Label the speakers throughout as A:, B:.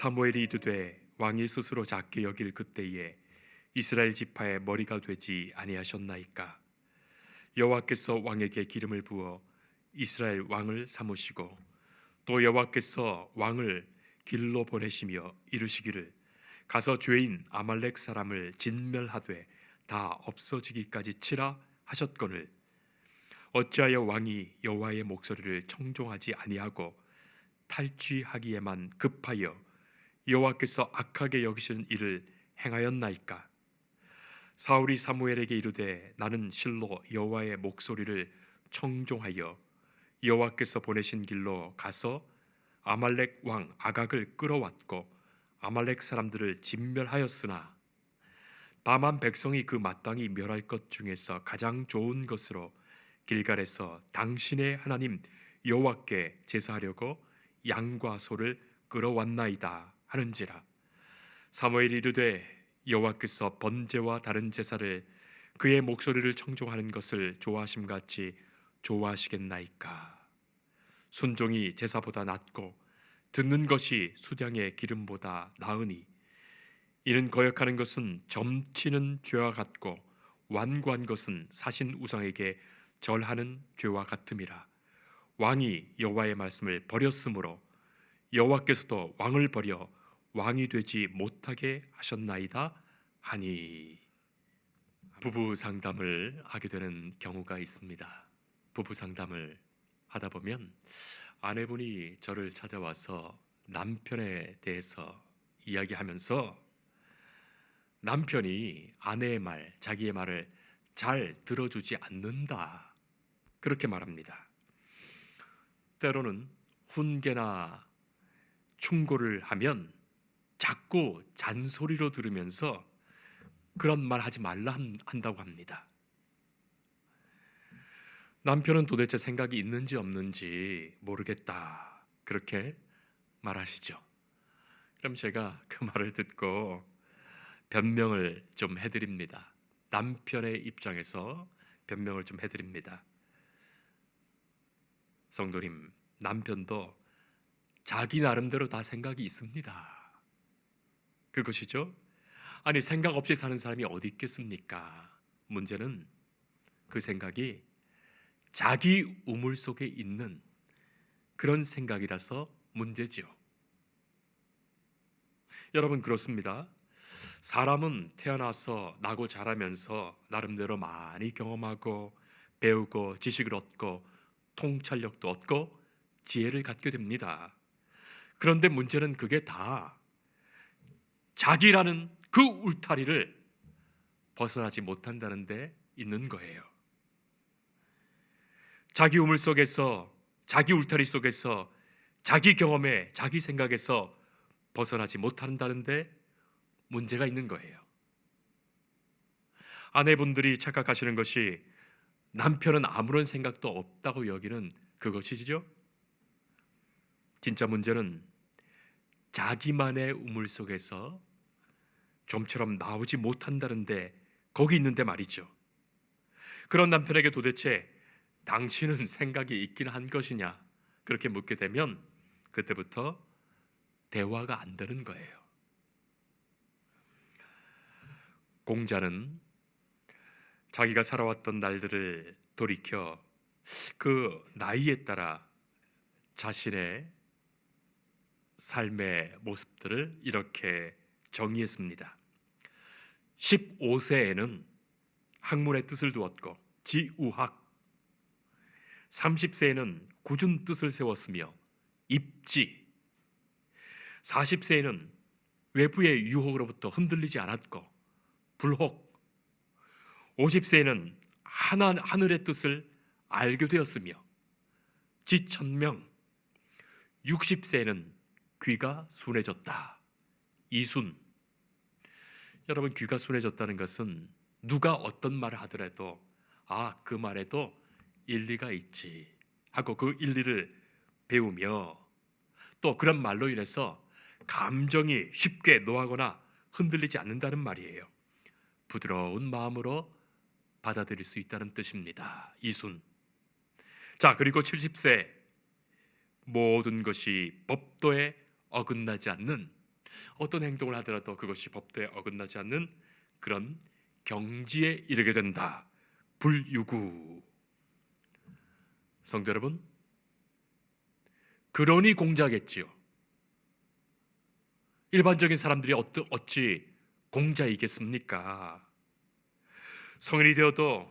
A: 사무엘이 이르되 왕이 스스로 작게 여길 그때에 이스라엘 지파의 머리가 되지 아니하셨나이까. 여호와께서 왕에게 기름을 부어 이스라엘 왕을 삼으시고 또 여호와께서 왕을 길로 보내시며 이르시기를 가서 죄인 아말렉 사람을 진멸하되 다 없어지기까지 치라 하셨거늘 어찌하여 왕이 여호와의 목소리를 청종하지 아니하고 탈취하기에만 급하여 여호와께서 악하게 여기시는 일을 행하였나이까. 사울이 사무엘에게 이르되 나는 실로 여호와의 목소리를 청종하여 여호와께서 보내신 길로 가서 아말렉 왕 아각을 끌어왔고 아말렉 사람들을 진멸하였으나 다만 백성이 그 마땅히 멸할 것 중에서 가장 좋은 것으로 길갈에서 당신의 하나님 여호와께 제사하려고 양과 소를 끌어왔나이다 하는지라. 사무엘이 이르되 여호와께서 번제와 다른 제사를 그의 목소리를 청종하는 것을 좋아하심같이 좋아하시겠나이까. 순종이 제사보다 낫고 듣는 것이 수량의 기름보다 나으니 이는 거역하는 것은 점치는 죄와 같고 완고한 것은 사신 우상에게 절하는 죄와 같음이라. 왕이 여호와의 말씀을 버렸으므로 여호와께서도 왕을 버려 왕이 되지 못하게 하셨나이다 하니. 부부 상담을 하게 되는 경우가 있습니다. 부부 상담을 하다 보면 아내분이 저를 찾아와서 남편에 대해서 이야기하면서 남편이 아내의 말, 자기의 말을 잘 들어주지 않는다 그렇게 말합니다. 때로는 훈계나 충고를 하면 자꾸 잔소리로 들으면서 그런 말 하지 말라 한다고 합니다. 남편은 도대체 생각이 있는지 없는지 모르겠다 그렇게 말하시죠. 그럼 제가 그 말을 듣고 변명을 좀 해드립니다. 남편의 입장에서 변명을 좀 해드립니다. 성도님, 남편도 자기 나름대로 다 생각이 있습니다. 그것이죠. 아니, 생각 없이 사는 사람이 어디 있겠습니까? 문제는 그 생각이 자기 우물 속에 있는 그런 생각이라서 문제죠. 여러분, 그렇습니다. 사람은 태어나서 나고 자라면서 나름대로 많이 경험하고 배우고 지식을 얻고 통찰력도 얻고 지혜를 갖게 됩니다. 그런데 문제는 그게 다 자기라는 그 울타리를 벗어나지 못한다는 데 있는 거예요. 자기 우물 속에서, 자기 울타리 속에서, 자기 경험에, 자기 생각에서 벗어나지 못한다는 데 문제가 있는 거예요. 아내분들이 착각하시는 것이 남편은 아무런 생각도 없다고 여기는 그것이죠. 진짜 문제는 자기만의 우물 속에서 좀처럼 나오지 못한다는데 거기 있는데 말이죠. 그런 남편에게 도대체 당신은 생각이 있긴 한 것이냐 그렇게 묻게 되면 그때부터 대화가 안 되는 거예요. 공자는 자기가 살아왔던 날들을 돌이켜 그 나이에 따라 자신의 삶의 모습들을 이렇게 정의했습니다. 15세에는 학문의 뜻을 두었고 지우학, 30세에는 굳은 뜻을 세웠으며 입지, 40세에는 외부의 유혹으로부터 흔들리지 않았고 불혹, 50세에는 하늘의 뜻을 알게 되었으며 지천명, 60세에는 귀가 순해졌다. 이순. 여러분, 귀가 순해졌다는 것은 누가 어떤 말을 하더라도 그 말에도 일리가 있지 하고 그 일리를 배우며 또 그런 말로 인해서 감정이 쉽게 노하거나 흔들리지 않는다는 말이에요. 부드러운 마음으로 받아들일 수 있다는 뜻입니다. 이순. 자, 그리고 70세 모든 것이 법도에 어긋나지 않는 어떤 행동을 하더라도 그것이 법도에 어긋나지 않는 그런 경지에 이르게 된다. 불유구. 성도 여러분, 그러니 공자겠지요. 일반적인 사람들이 어찌 공자이겠습니까? 성인이 되어도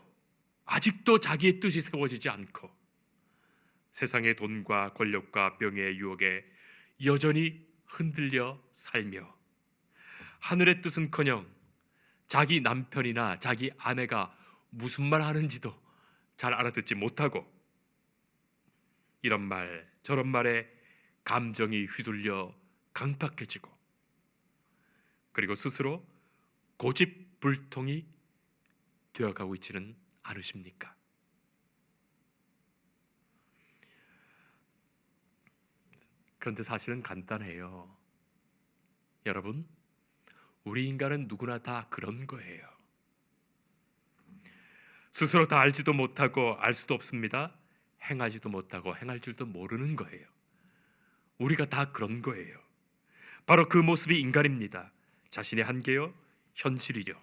A: 아직도 자기의 뜻이 세워지지 않고 세상의 돈과 권력과 명예의 유혹에 여전히 흔들려 살며 하늘의 뜻은커녕 자기 남편이나 자기 아내가 무슨 말 하는지도 잘 알아듣지 못하고 이런 말 저런 말에 감정이 휘둘려 강팍해지고 그리고 스스로 고집불통이 되어가고 있지는 않으십니까? 그런데 사실은 간단해요. 여러분, 우리 인간은 누구나 다 그런 거예요. 스스로 다 알지도 못하고 알 수도 없습니다. 행하지도 못하고 행할 줄도 모르는 거예요. 우리가 다 그런 거예요. 바로 그 모습이 인간입니다. 자신의 한계요, 현실이죠.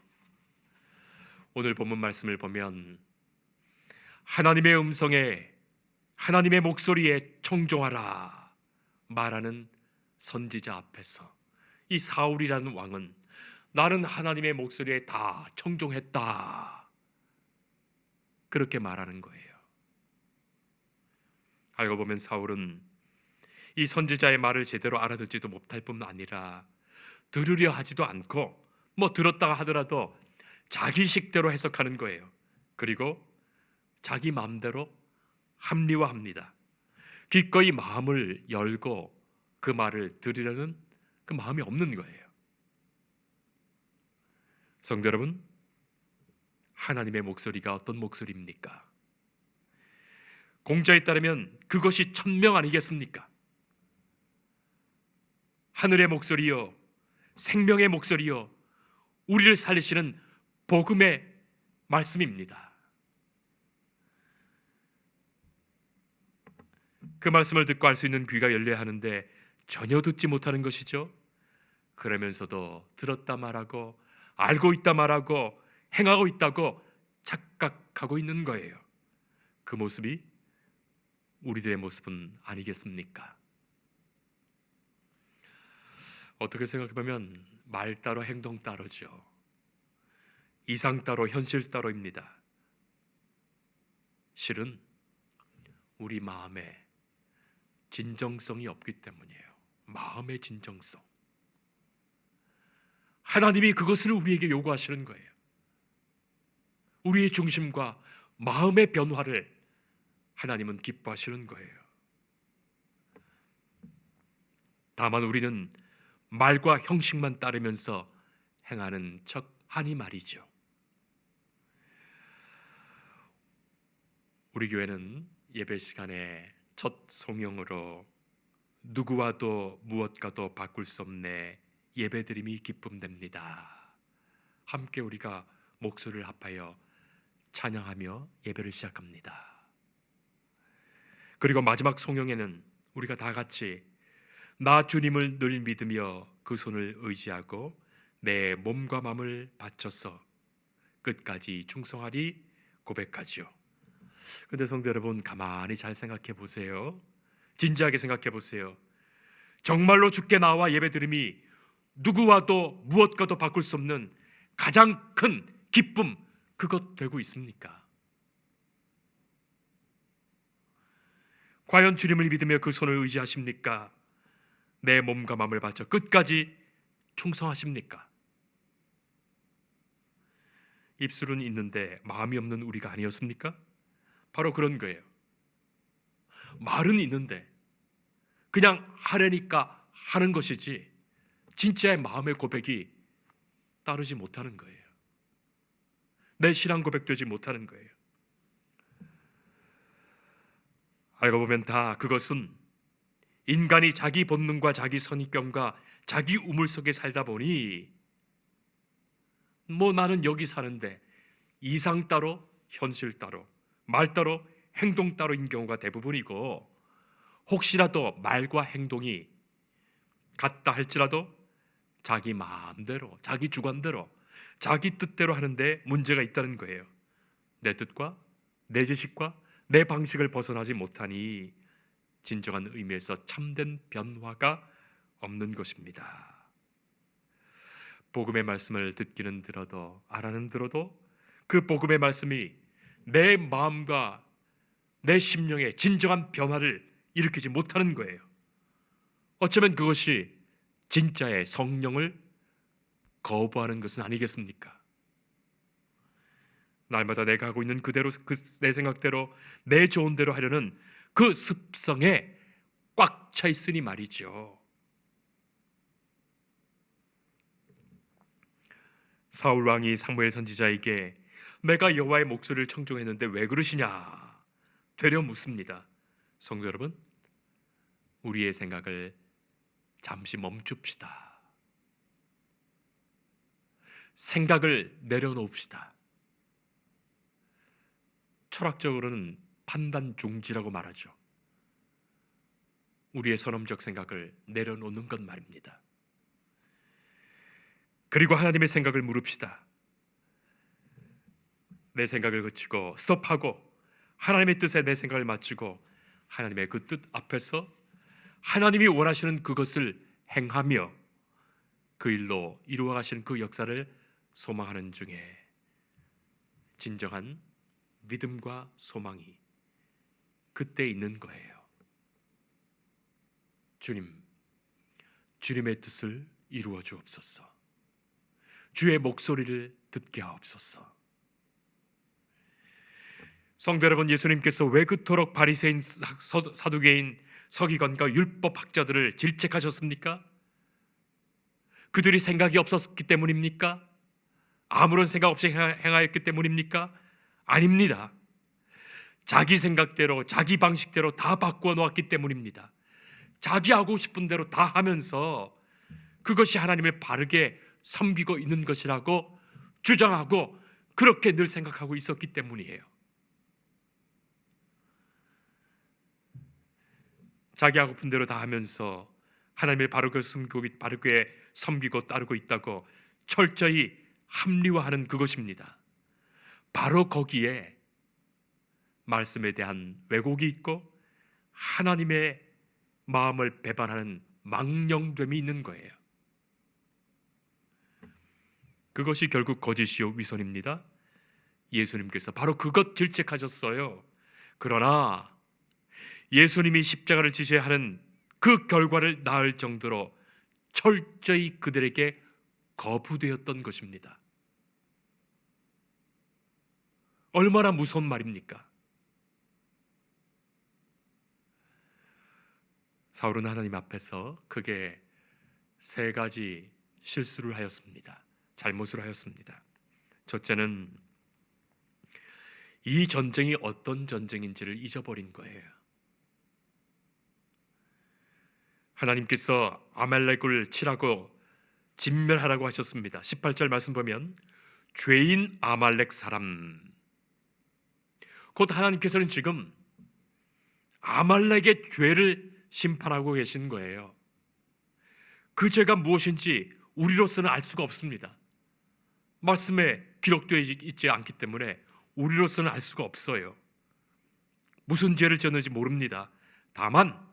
A: 오늘 본문 말씀을 보면 하나님의 음성에 하나님의 목소리에 청종하라 말하는 선지자 앞에서 이 사울이라는 왕은 나는 하나님의 목소리에 다 청종했다 그렇게 말하는 거예요. 알고 보면 사울은 이 선지자의 말을 제대로 알아듣지도 못할 뿐만 아니라 들으려 하지도 않고 들었다가 하더라도 자기식대로 해석하는 거예요. 그리고 자기 마음대로 합리화합니다. 기꺼이 마음을 열고 그 말을 들으려는 그 마음이 없는 거예요. 성도 여러분, 하나님의 목소리가 어떤 목소리입니까? 공자에 따르면 그것이 천명 아니겠습니까? 하늘의 목소리요, 생명의 목소리요, 우리를 살리시는 복음의 말씀입니다. 그 말씀을 듣고 알 수 있는 귀가 열려야 하는데 전혀 듣지 못하는 것이죠. 그러면서도 들었다 말하고 알고 있다 말하고 행하고 있다고 착각하고 있는 거예요. 그 모습이 우리들의 모습은 아니겠습니까? 어떻게 생각해보면 말 따로 행동 따로죠. 이상 따로 현실 따로입니다. 실은 우리 마음에 진정성이 없기 때문이에요. 마음의 진정성. 하나님이 그것을 우리에게 요구하시는 거예요. 우리의 중심과 마음의 변화를 하나님은 기뻐하시는 거예요. 다만 우리는 말과 형식만 따르면서 행하는 척하니 말이죠. 우리 교회는 예배 시간에 첫 송영으로 누구와도 무엇과도 바꿀 수 없네 예배드림이 기쁨됩니다. 함께 우리가 목소리를 합하여 찬양하며 예배를 시작합니다. 그리고 마지막 송영에는 우리가 다 같이 나 주님을 늘 믿으며 그 손을 의지하고 내 몸과 마음을 바쳐서 끝까지 충성하리 고백하지요. 근데 성도 여러분, 가만히 잘 생각해 보세요. 진지하게 생각해 보세요. 정말로 주께 나와 예배드림이 누구와도 무엇과도 바꿀 수 없는 가장 큰 기쁨, 그것 되고 있습니까? 과연 주님을 믿으며 그 손을 의지하십니까? 내 몸과 마음을 바쳐 끝까지 충성하십니까? 입술은 있는데 마음이 없는 우리가 아니었습니까? 바로 그런 거예요. 말은 있는데 그냥 하려니까 하는 것이지 진짜의 마음의 고백이 따르지 못하는 거예요. 내 신앙 고백되지 못하는 거예요. 알고 보면 다 그것은 인간이 자기 본능과 자기 선입견과 자기 우물 속에 살다 보니 나는 여기 사는데 이상 따로 현실 따로 말 따로 행동 따로인 경우가 대부분이고, 혹시라도 말과 행동이 같다 할지라도 자기 마음대로, 자기 주관대로, 자기 뜻대로 하는데 문제가 있다는 거예요. 내 뜻과 내 지식과 내 방식을 벗어나지 못하니 진정한 의미에서 참된 변화가 없는 것입니다. 복음의 말씀을 듣기는 들어도 알아는 들어도 그 복음의 말씀이 내 마음과 내 심령에 진정한 변화를 일으키지 못하는 거예요. 어쩌면 그것이 진짜의 성령을 거부하는 것은 아니겠습니까? 날마다 내가 하고 있는 그대로, 내 생각대로, 내 좋은 대로 하려는 그 습성에 꽉 차 있으니 말이죠. 사울 왕이 사무엘 선지자에게 내가 여호와의 목소리를 청종했는데 왜 그러시냐 되려 묻습니다. 성도 여러분, 우리의 생각을 잠시 멈춥시다. 생각을 내려놓읍시다. 철학적으로는 판단 중지라고 말하죠. 우리의 선험적 생각을 내려놓는 것 말입니다. 그리고 하나님의 생각을 물읍시다. 내 생각을 그치고 스톱하고 하나님의 뜻에 내 생각을 맞추고 하나님의 그 뜻 앞에서 하나님이 원하시는 그것을 행하며 그 일로 이루어 가시는 그 역사를 소망하는 중에 진정한 믿음과 소망이 그때 있는 거예요. 주님, 주님의 뜻을 이루어 주옵소서. 주의 목소리를 듣게 하옵소서. 성도 여러분, 예수님께서 왜 그토록 바리새인, 사두개인, 서기관과 율법학자들을 질책하셨습니까? 그들이 생각이 없었기 때문입니까? 아무런 생각 없이 행하였기 때문입니까? 아닙니다. 자기 생각대로, 자기 방식대로 다 바꾸어 놓았기 때문입니다. 자기 하고 싶은 대로 다 하면서 그것이 하나님을 바르게 섬기고 있는 것이라고 주장하고 그렇게 늘 생각하고 있었기 때문이에요. 자기 하고픈 대로 다 하면서 하나님을 바르게 섬기고 따르고 있다고 철저히 합리화하는 그것입니다. 바로 거기에 말씀에 대한 왜곡이 있고 하나님의 마음을 배반하는 망령됨이 있는 거예요. 그것이 결국 거짓이요 위선입니다. 예수님께서 바로 그것 질책하셨어요. 그러나 예수님이 십자가를 지셔야 하는 그 결과를 낳을 정도로 철저히 그들에게 거부되었던 것입니다. 얼마나 무서운 말입니까? 사울은 하나님 앞에서 크게 세 가지 실수를 하였습니다. 잘못을 하였습니다. 첫째는 이 전쟁이 어떤 전쟁인지를 잊어버린 거예요. 하나님께서 아말렉을 치라고 진멸하라고 하셨습니다. 18절 말씀 보면 죄인 아말렉 사람, 곧 하나님께서는 지금 아말렉의 죄를 심판하고 계신 거예요. 그 죄가 무엇인지 우리로서는 알 수가 없습니다. 말씀에 기록되어 있지 않기 때문에 우리로서는 알 수가 없어요. 무슨 죄를 지었는지 모릅니다. 다만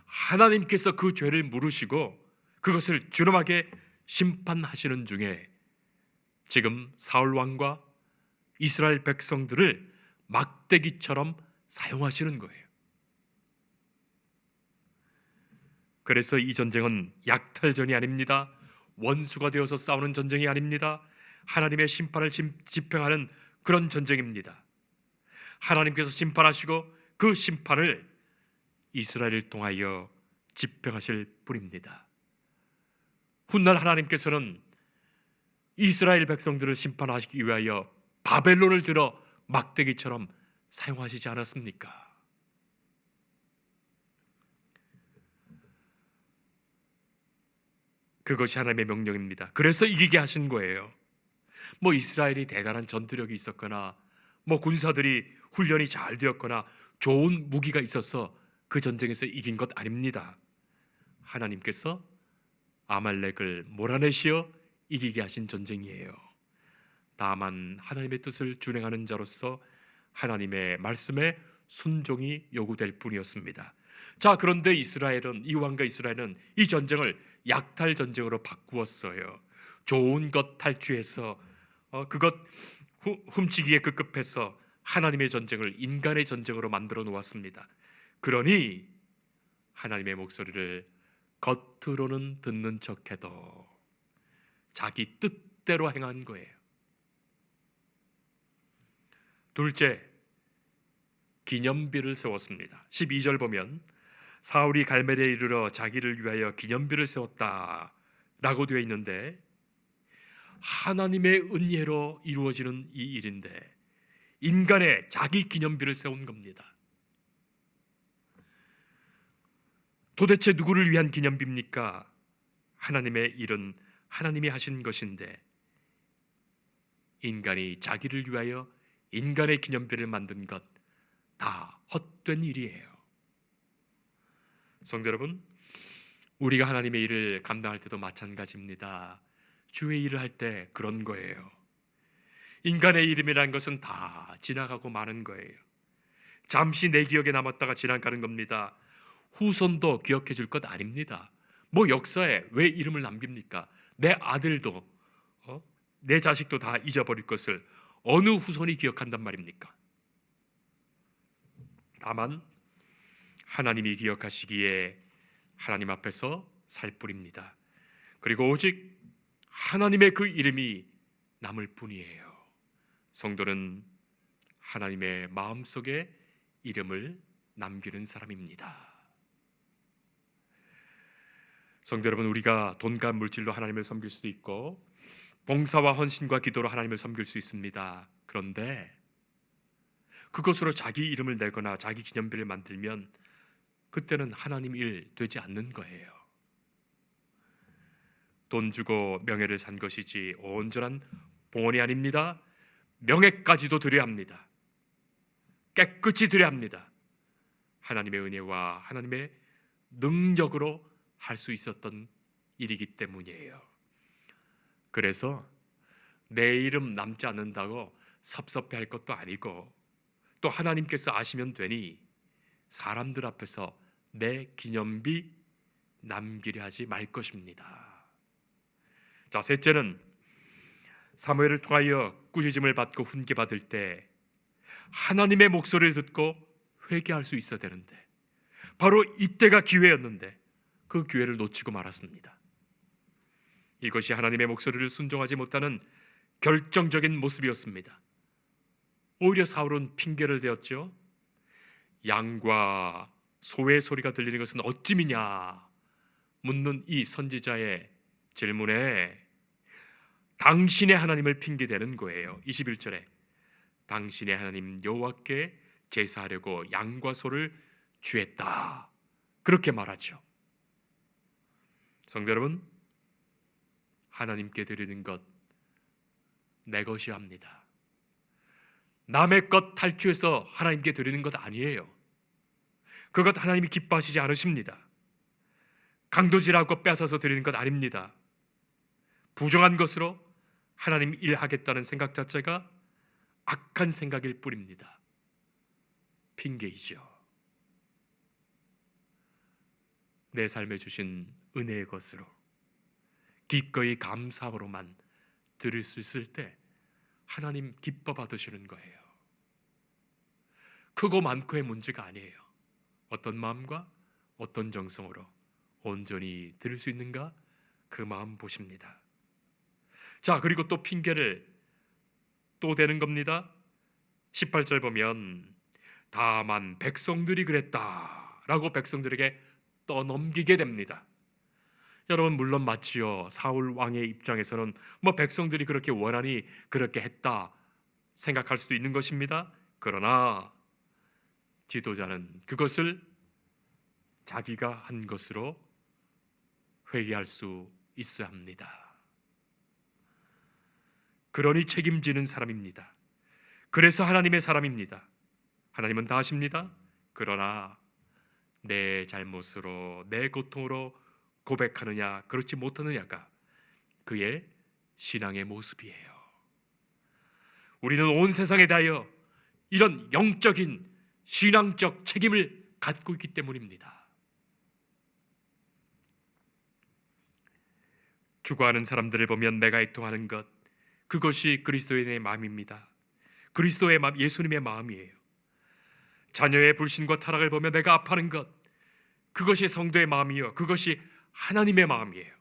A: 하나님께서 그 죄를 물으시고 그것을 준엄하게 심판하시는 중에 지금 사울 왕과 이스라엘 백성들을 막대기처럼 사용하시는 거예요. 그래서 이 전쟁은 약탈전이 아닙니다. 원수가 되어서 싸우는 전쟁이 아닙니다. 하나님의 심판을 집행하는 그런 전쟁입니다. 하나님께서 심판하시고 그 심판을 이스라엘을 통하여 집행하실 분입니다. 훗날 하나님께서는 이스라엘 백성들을 심판하시기 위하여 바벨론을 들어 막대기처럼 사용하시지 않았습니까? 그것이 하나님의 명령입니다. 그래서 이기게 하신 거예요. 뭐 이스라엘이 대단한 전투력이 있었거나 뭐 군사들이 훈련이 잘 되었거나 좋은 무기가 있어서 그 전쟁에서 이긴 것 아닙니다. 하나님께서 아말렉을 몰아내시어 이기게 하신 전쟁이에요. 다만 하나님의 뜻을 준행하는 자로서 하나님의 말씀에 순종이 요구될 뿐이었습니다. 자, 그런데 이 왕과 이스라엘은 이 전쟁을 약탈 전쟁으로 바꾸었어요. 좋은 것 탈취해서 그것 훔치기에 급급해서 하나님의 전쟁을 인간의 전쟁으로 만들어 놓았습니다. 그러니 하나님의 목소리를 겉으로는 듣는 척해도 자기 뜻대로 행한 거예요. 둘째, 기념비를 세웠습니다. 12절 보면 사울이 갈멜리에 이르러 자기를 위하여 기념비를 세웠다 라고 되어 있는데, 하나님의 은혜로 이루어지는 이 일인데 인간의 자기 기념비를 세운 겁니다. 도대체 누구를 위한 기념비입니까? 하나님의 일은 하나님이 하신 것인데 인간이 자기를 위하여 인간의 기념비를 만든 것, 다 헛된 일이에요. 성도 여러분, 우리가 하나님의 일을 감당할 때도 마찬가지입니다. 주의 일을 할 때 그런 거예요. 인간의 이름이라는 것은 다 지나가고 마는 거예요. 잠시 내 기억에 남았다가 지나가는 겁니다. 후손도 기억해 줄 것 아닙니다. 뭐 역사에 왜 이름을 남깁니까? 내 아들도 내 자식도 다 잊어버릴 것을 어느 후손이 기억한단 말입니까? 다만 하나님이 기억하시기에 하나님 앞에서 살 뿐입니다. 그리고 오직 하나님의 그 이름이 남을 뿐이에요. 성도는 하나님의 마음속에 이름을 남기는 사람입니다. 성도 여러분, 우리가 돈과 물질로 하나님을 섬길 수도 있고 봉사와 헌신과 기도로 하나님을 섬길 수 있습니다. 그런데 그것으로 자기 이름을 내거나 자기 기념비를 만들면 그때는 하나님 일 되지 않는 거예요. 돈 주고 명예를 산 것이지 온전한 봉헌이 아닙니다. 명예까지도 드려야 합니다. 깨끗이 드려야 합니다. 하나님의 은혜와 하나님의 능력으로 할 수 있었던 일이기 때문이에요. 그래서 내 이름 남지 않는다고 섭섭해할 것도 아니고, 또 하나님께서 아시면 되니 사람들 앞에서 내 기념비 남기려 하지 말 것입니다. 자, 셋째는 사무엘을 통하여 꾸짖음을 받고 훈계받을 때 하나님의 목소리를 듣고 회개할 수 있어야 되는데, 바로 이때가 기회였는데 그 기회를 놓치고 말았습니다. 이것이 하나님의 목소리를 순종하지 못하는 결정적인 모습이었습니다. 오히려 사울은 핑계를 대었죠. 양과 소의 소리가 들리는 것은 어찌미냐 묻는 이 선지자의 질문에 당신의 하나님을 핑계대는 거예요. 21절에 당신의 하나님 여호와께 제사하려고 양과 소를 주했다, 그렇게 말하죠. 성도 여러분, 하나님께 드리는 것 내 것이 합니다. 남의 것 탈취해서 하나님께 드리는 것 아니에요. 그것 하나님이 기뻐하시지 않으십니다. 강도질하고 뺏어서 드리는 것 아닙니다. 부정한 것으로 하나님 일하겠다는 생각 자체가 악한 생각일 뿐입니다. 핑계이죠. 내 삶에 주신 은혜의 것으로 기꺼이 감사함으로만 드릴 수 있을 때 하나님 기뻐 받으시는 거예요. 크고 많고의 문제가 아니에요. 어떤 마음과 어떤 정성으로 온전히 드릴 수 있는가, 그 마음 보십니다. 자, 그리고 또 핑계를 또 대는 겁니다. 18절 보면 다만 백성들이 그랬다 라고 백성들에게 떠넘기게 됩니다. 여러분, 물론 맞지요. 사울 왕의 입장에서는 백성들이 그렇게 원하니 그렇게 했다 생각할 수도 있는 것입니다. 그러나 지도자는 그것을 자기가 한 것으로 회개할 수 있어야 합니다. 그러니 책임지는 사람입니다. 그래서 하나님의 사람입니다. 하나님은 다 아십니다. 그러나 내 잘못으로, 내 고통으로 고백하느냐 그렇지 못하느냐가 그의 신앙의 모습이에요. 우리는 온 세상에 대하여 이런 영적인 신앙적 책임을 갖고 있기 때문입니다. 죽어가는 사람들을 보면 내가 애통하는 것, 그것이 그리스도인의 마음입니다. 그리스도의 마음, 예수님의 마음이에요. 자녀의 불신과 타락을 보며 내가 아파하는 것, 그것이 성도의 마음이요, 그것이 하나님의 마음이에요.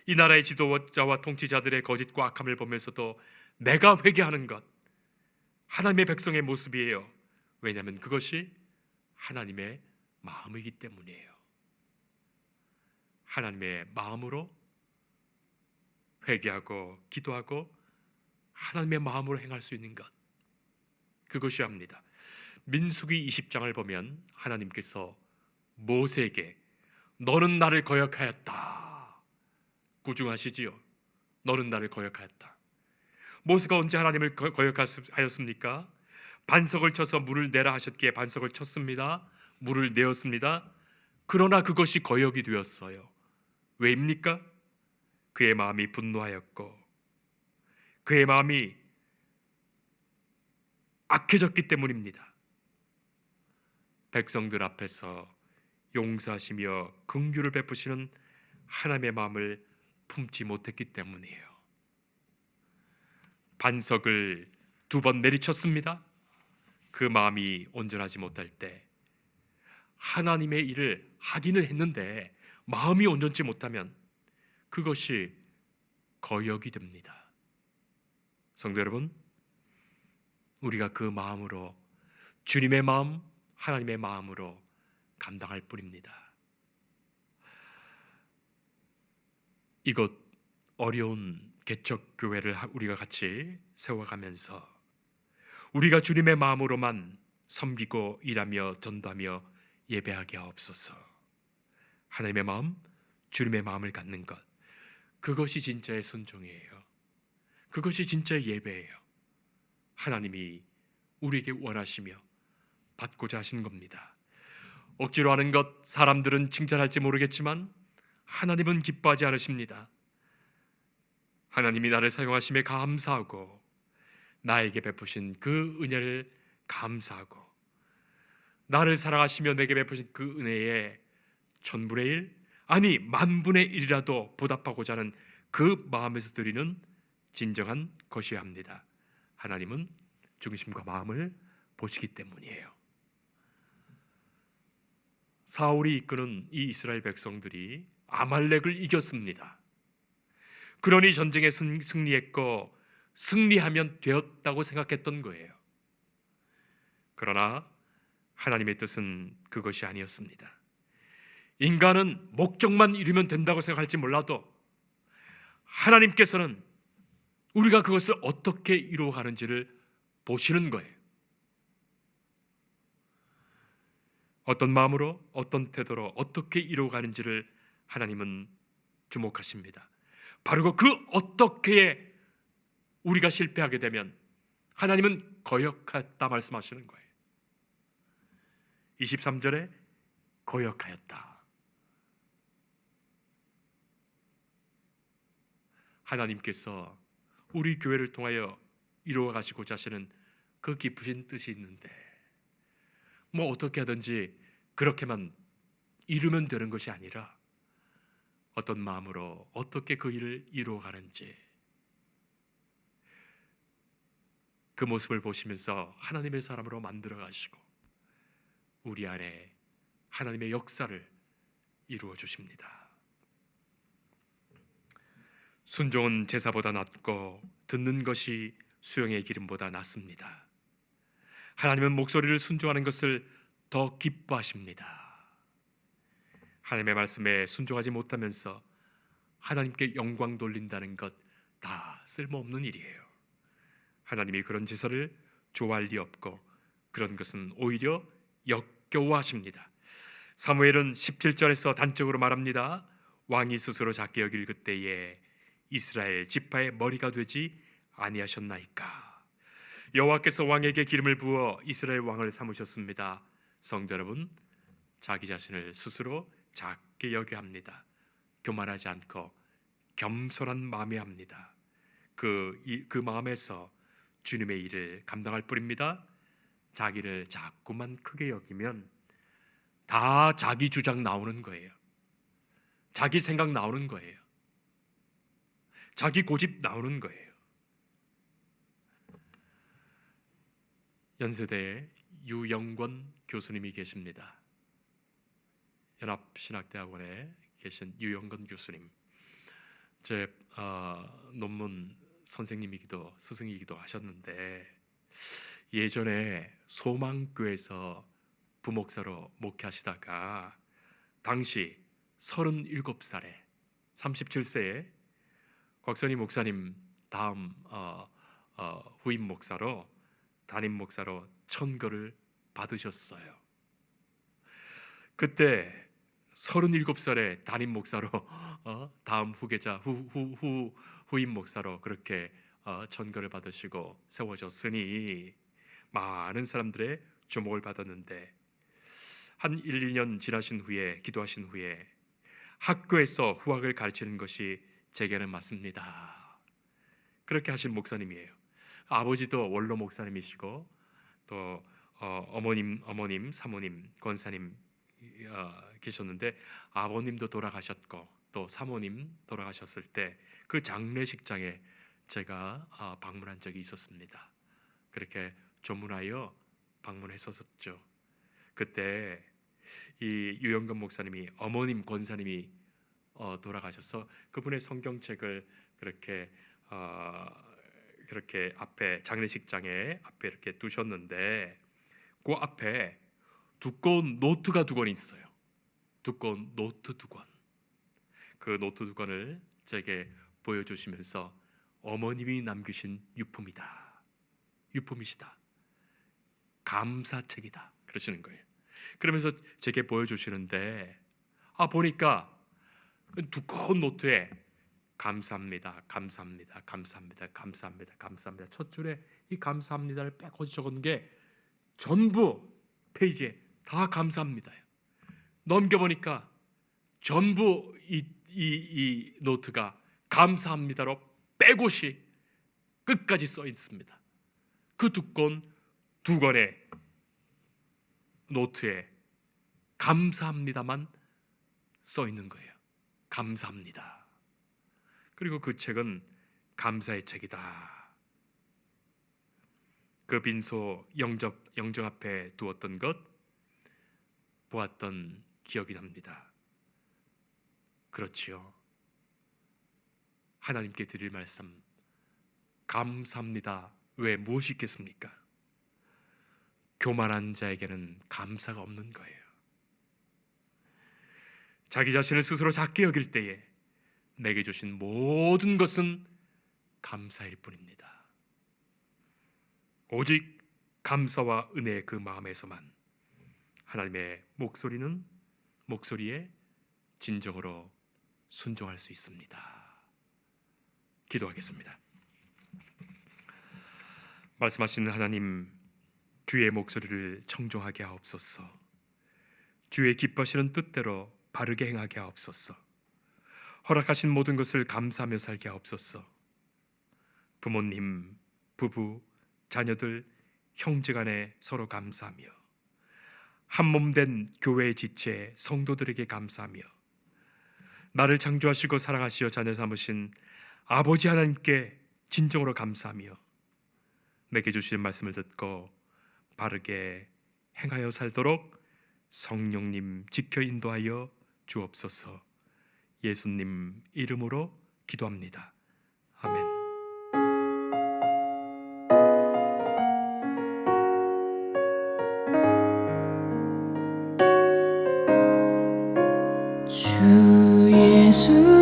A: 이 나라의 지도자와 통치자들의 거짓과 악함을 보면서도 내가 회개하는 것, 하나님의 백성의 모습이에요. 왜냐하면 그것이 하나님의 마음이기 때문이에요. 하나님의 마음으로 회개하고 기도하고 하나님의 마음으로 행할 수 있는 것, 그것이 합니다. 민수기 20장을 보면 하나님께서 모세에게 너는 나를 거역하였다, 구중하시지요. 너는 나를 거역하였다. 모세가 언제 하나님을 거역하였습니까? 반석을 쳐서 물을 내라 하셨기에 반석을 쳤습니다. 물을 내었습니다. 그러나 그것이 거역이 되었어요. 왜입니까? 그의 마음이 분노하였고 그의 마음이 악해졌기 때문입니다. 백성들 앞에서 용서하시며 긍휼을 베푸시는 하나님의 마음을 품지 못했기 때문이에요. 반석을 2번 내리쳤습니다. 그 마음이 온전하지 못할 때 하나님의 일을 하기는 했는데 마음이 온전치 못하면 그것이 거역이 됩니다. 성도 여러분, 우리가 그 마음으로 주님의 마음, 하나님의 마음으로 감당할 뿐입니다. 이곳 어려운 개척교회를 우리가 같이 세워가면서 우리가 주님의 마음으로만 섬기고 일하며 전도하며 예배하게 하옵소서. 하나님의 마음, 주님의 마음을 갖는 것, 그것이 진짜의 순종이에요. 그것이 진짜의 예배예요. 하나님이 우리에게 원하시며 받고자 하시는 겁니다. 억지로 하는 것 사람들은 칭찬할지 모르겠지만 하나님은 기뻐하지 않으십니다. 하나님이 나를 사용하심에 감사하고 나에게 베푸신 그 은혜를 감사하고 나를 사랑하시며 내게 베푸신 그 은혜에 1000분의 1, 아니 10,000분의 1이라도 보답하고자 하는 그 마음에서 드리는 진정한 것이어야 합니다. 하나님은 중심과 마음을 보시기 때문이에요. 사울이 이끄는 이 이스라엘 백성들이 아말렉을 이겼습니다. 그러니 전쟁에 승리했고 승리하면 되었다고 생각했던 거예요. 그러나 하나님의 뜻은 그것이 아니었습니다. 인간은 목적만 이루면 된다고 생각할지 몰라도 하나님께서는 우리가 그것을 어떻게 이루어가는지를 보시는 거예요. 어떤 마음으로, 어떤 태도로 어떻게 이루어가는지를 하나님은 주목하십니다. 바로 그 어떻게에 우리가 실패하게 되면 하나님은 거역하였다 말씀하시는 거예요. 23절에 거역하였다. 하나님께서 우리 교회를 통하여 이루어 가시고자 하시는 그 깊으신 뜻이 있는데 뭐 어떻게 하든지 그렇게만 이루면 되는 것이 아니라 어떤 마음으로 어떻게 그 일을 이루어 가는지 그 모습을 보시면서 하나님의 사람으로 만들어 가시고 우리 안에 하나님의 역사를 이루어 주십니다. 순종은 제사보다 낫고 듣는 것이 수영의 기름보다 낫습니다. 하나님은 목소리를 순종하는 것을 더 기뻐하십니다. 하나님의 말씀에 순종하지 못하면서 하나님께 영광 돌린다는 것 다 쓸모없는 일이에요. 하나님이 그런 제사를 좋아할 리 없고 그런 것은 오히려 역겨워하십니다. 사무엘은 17절에서 단적으로 말합니다. 왕이 스스로 작게 여길 그때에 이스라엘 지파의 머리가 되지 아니하셨나이까. 여호와께서 왕에게 기름을 부어 이스라엘 왕을 삼으셨습니다. 성도 여러분, 자기 자신을 스스로 작게 여겨야 합니다. 교만하지 않고 겸손한 마음이 합니다. 그 마음에서 주님의 일을 감당할 뿐입니다. 자기를 자꾸만 크게 여기면 다 자기 주장 나오는 거예요. 자기 생각 나오는 거예요. 자기 고집 나오는 거예요. 연세대에 유영권 교수님이 계십니다. 연합신학대학원에 계신 유영권 교수님, 제 논문 선생님이기도 스승이기도 하셨는데, 예전에 소망교회에서 부목사로 목회하시다가 당시 37살에 37세에 곽선희 목사님 다음 후임 목사로, 담임 목사로 천거를 받으셨어요. 그때 37살에 담임 목사로 다음 후계자 후임 목사로 그렇게 천거를 받으시고 세워졌으니 많은 사람들의 주목을 받았는데, 한 1, 2년 지나신 후에, 기도하신 후에 학교에서 후학을 가르치는 것이 제게는 맞습니다. 그렇게 하신 목사님이에요. 아버지도 원로 목사님이시고 또 어머님, 사모님, 권사님 계셨는데, 아버님도 돌아가셨고 또 사모님 돌아가셨을 때 그 장례식장에 제가 방문한 적이 있었습니다. 그렇게 조문하여 방문했었죠. 그때 이 유영건 목사님이, 어머님 권사님이 돌아가셔서 그분의 성경책을 그렇게 앞에, 장례식장에 앞에 이렇게 두셨는데, 그 앞에 두꺼운 노트가 2권 있어요. 두꺼운 노트 2권. 그 노트 2권을 제게 보여주시면서 어머님이 남기신 유품이시다. 감사책이다. 그러시는 거예요. 그러면서 제게 보여주시는데, 보니까 두꺼운 노트에 감사합니다, 감사합니다, 감사합니다, 감사합니다, 감사합니다. 첫 줄에 이 감사합니다를 빼고 적은 게 전부 페이지에 다 감사합니다예요. 넘겨보니까 전부 이 노트가 감사합니다로 빼곳이 끝까지 써 있습니다. 그 두꺼운 2권의 노트에 감사합니다만 써 있는 거예요. 감사합니다. 그리고 그 책은 감사의 책이다. 그 빈소 영정 앞에 두었던 것 보았던 기억이 납니다. 그렇지요. 하나님께 드릴 말씀, 감사합니다. 왜, 무엇이 있겠습니까? 교만한 자에게는 감사가 없는 거예요. 자기 자신을 스스로 작게 여길 때에 내게 주신 모든 것은 감사일 뿐입니다. 오직 감사와 은혜의 그 마음에서만 하나님의 목소리에 진정으로 순종할 수 있습니다. 기도하겠습니다. 말씀하시는 하나님, 주의 목소리를 청종하게 하옵소서. 주의 기뻐하시는 뜻대로 바르게 행하게 하옵소서. 허락하신 모든 것을 감사하며 살게 하옵소서. 부모님, 부부, 자녀들, 형제간에 서로 감사하며, 한 몸 된 교회의 지체 성도들에게 감사하며, 나를 창조하시고 사랑하시어 자녀 삼으신 아버지 하나님께 진정으로 감사하며, 내게 주시는 말씀을 듣고 바르게 행하여 살도록 성령님 지켜 인도하여 주옵소서. 예수님 이름으로 기도합니다. 아멘.
B: 주 예수